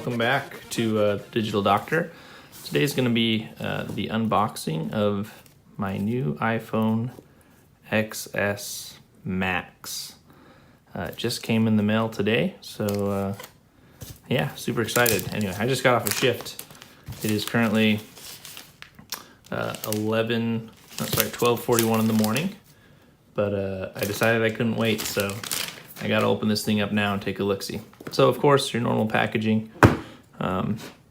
welcome back to Digital Doctor. Today's going to be the unboxing of my new iPhone XS Max. It just came in the mail today, so yeah, super excited. Anyway, I just got off a shift. It is currently 12:41 in the morning, but I decided I couldn't wait, so I got to open this thing up now and take a look-see. So, of course, your normal packaging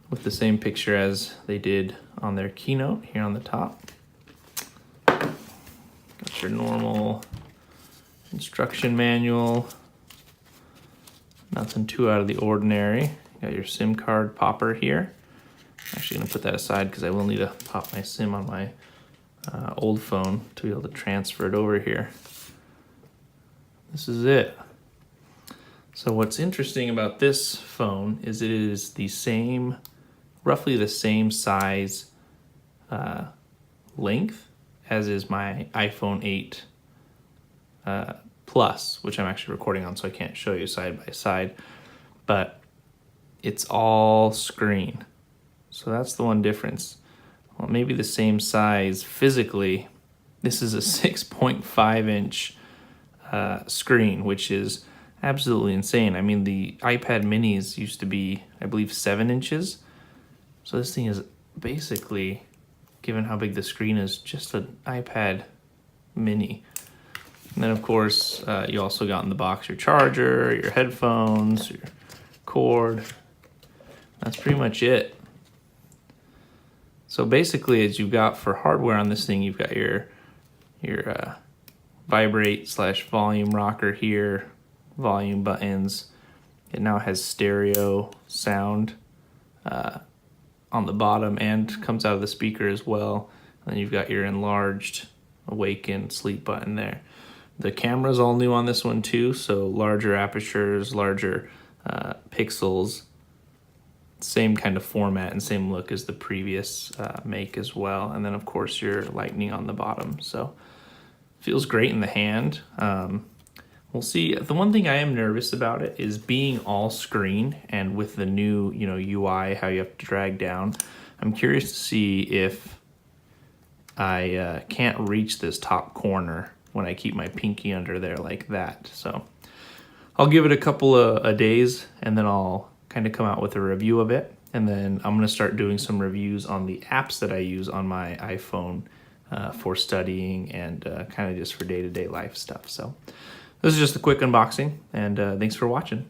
with the same picture as they did on their keynote here on the top. Got your normal instruction manual. Nothing too out of the ordinary. Got your SIM card popper here. I'm actually going to put that aside because I will need to pop my SIM on my old phone to be able to transfer it over here. This is it. So what's interesting about this phone is it is the same, roughly the same size length as is my iPhone 8 Plus, which I'm actually recording on, so I can't show you side by side, but it's all screen. So that's the one difference. Well, maybe the same size physically. This is a 6.5 inch screen, which is absolutely insane. I mean, the iPad minis used to be, I believe, 7 inches. So this thing is basically, given how big the screen is, just an iPad mini. And then, of course, you also got in the box your charger, your headphones, your cord. That's pretty much it. So basically, as you've got for hardware on this thing, you've got your vibrate/volume rocker here, volume buttons. It now has stereo sound on the bottom and comes out of the speaker as well. And then you've got your enlarged awaken sleep button there. The camera's all new on this one too, so larger apertures, larger pixels, same kind of format and same look as the previous make as well. And then of course your lightning on the bottom. So feels great in the hand. We'll see. The one thing I am nervous about it is being all screen and with the new, UI, how you have to drag down. I'm curious to see if I can't reach this top corner when I keep my pinky under there like that. So I'll give it a couple of days and then I'll kind of come out with a review of it. And then I'm going to start doing some reviews on the apps that I use on my iPhone for studying and kind of just for day-to-day life stuff. So this is just a quick unboxing, and thanks for watching.